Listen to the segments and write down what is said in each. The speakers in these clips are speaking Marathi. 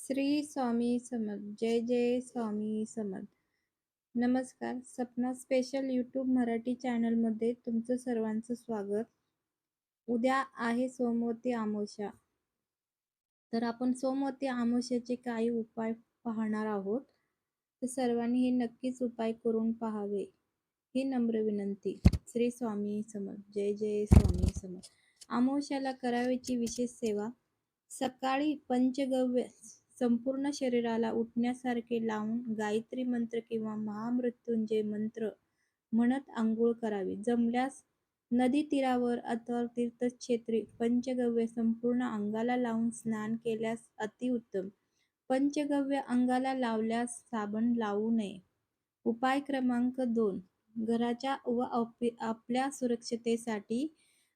श्री स्वामी समर्थ. जय जय स्वामी समर्थ. नमस्कार. सपना स्पेशल यूट्यूब मराठी चॅनलमध्ये तुमचं सर्वांचं स्वागत. उद्या आहे सोमवती अमावस्या. तर आपण सोमवती अमावस्येचे काही उपाय पाहणार आहोत. तर सर्वांनी हे नक्कीच उपाय करून पाहावे ही नम्र विनंती. श्री स्वामी समर्थ. जय जय स्वामी समर्थ. अमावस्याला करावयाची विशेष सेवा. सकाळी पंचगव्य संपूर्ण शरीराला उठण्यासारखे लावून गायत्री मंत्र किंवा महामृत्युंजय मंत्र म्हणत आंघोळ करावी. जमल्यास नदी तीरावर अथवा तीर्थक्षेत्री पंचगव्य संपूर्ण अंगाला लावून स्नान केल्यास अतिउत्तम. पंचगव्य अंगाला लावल्यास साबण लावू नये. उपाय क्रमांक 2. घराच्या व आपल्या सुरक्षिततेसाठी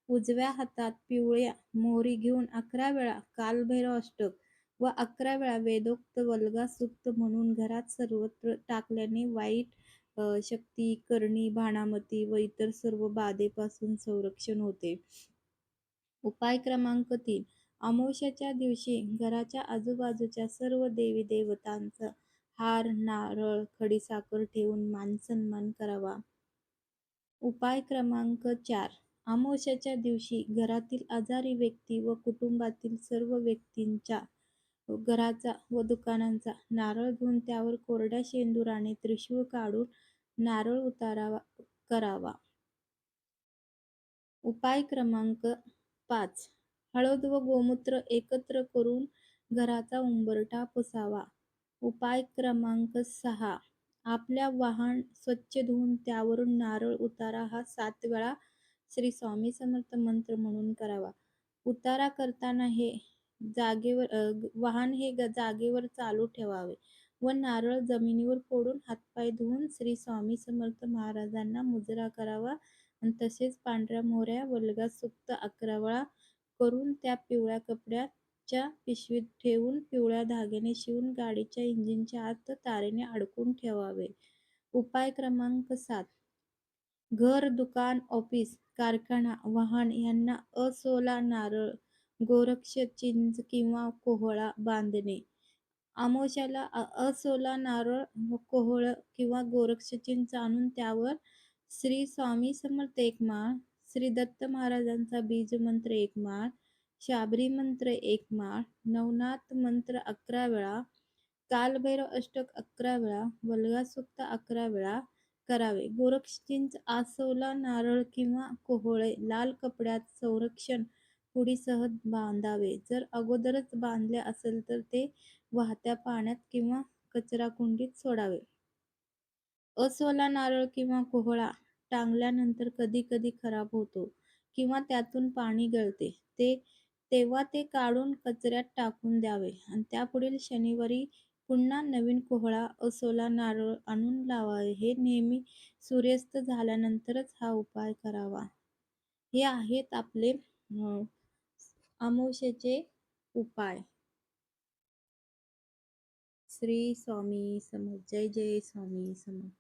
उजव्या हातात पिवळ्या मोहरी घेऊन 11 वेळा कालभैरव अष्टक व 11 वेळा वेदोक्त वल्गा सूक्त म्हणून घरात सर्वत्र टाकल्याने वाईट शक्ती, करणी, भाणामती व इतर सर्व बाधेपासून संरक्षण होते. उपाय क्रमांक 3. अमावस्येच्या दिवशी घराच्या आजूबाजूच्या सर्व देवी देवतांचा हार, नारळ, खडीसाखर ठेवून मानसन्मान करावा. उपाय क्रमांक 4. अमावस्येच्या दिवशी घरातील आजारी व्यक्ती व कुटुंबातील सर्व व्यक्तींच्या घराचा व दुकानांचा नारळ घेऊन त्यावर कोरड्या शेंदुराने त्रिशूळ काढून नारळ उतारा करावा. उपाय क्रमांक 5. हळद व गोमूत्र एकत्र करून घराचा उंबरठा पुसावा. उपाय क्रमांक 6. आपल्या वाहन स्वच्छ धुवून त्यावरून नारळ उतारा हा 7 वेळा श्री स्वामी समर्थ मंत्र म्हणून करावा. उतारा करताना वाहन हे जागेवर चालू ठेवावे व नारळ जमिनीवर फोडून हातपाय धुवून श्री स्वामी समर्थ महाराजांना मुजरा करावा आणि तसेच पांढऱ्या मोहऱ्या वल्गा सूक्त 11 वेळा करून त्या पिवळ्या कपड्याच्या पिशवीत ठेवून पिवळ्या धाग्याने शिवून गाडीच्या इंजिनच्या आत तारेने अडकून ठेवावे. उपाय क्रमांक 7. घर, दुकान, ऑफिस, कारखाना, वाहन यांना असोला नारळ, गोरक्ष चिंच किंवा कोहळा बांधणे. अमावस्याला असोला नारळ, कोहळ किंवा गोरक्ष चिंच आणून त्यावर श्री स्वामी समर्थ एक माळ, श्री दत्त महाराजांचा बीज मंत्र एक माळ, शाबरी मंत्र एक माळ, नवनाथ मंत्र 11 वेळा, कालभैरव अष्टक 11 वेळा, वल्गा सूक्त 11 वेळा करावे. गोरक्षचिंच, आसोला नारळ किंवा कोहळे लाल कपड्यात संरक्षण पुडीसह बांधावे. जर अगोदरच बांधले असेल तर ते वाहत्या पाण्यात किंवा कचराकुंडीत सोडावे. असोला नारळ किंवा कोहळा टांगल्यानंतर कधी कधी खराब होतो किंवा त्यातून पाणी गळते. तेव्हा ते काढून कचऱ्यात टाकून द्यावे आणि त्यापुढील शनिवारी पुन्हा नवीन कोहळा, असोला नारळ आणून लावावे. हे नेहमी सूर्यास्त झाल्यानंतरच हा उपाय करावा. हे आहेत आपले अमावस्येचे उपाय. श्री स्वामी समर्थ. जय जय स्वामी समर्थ.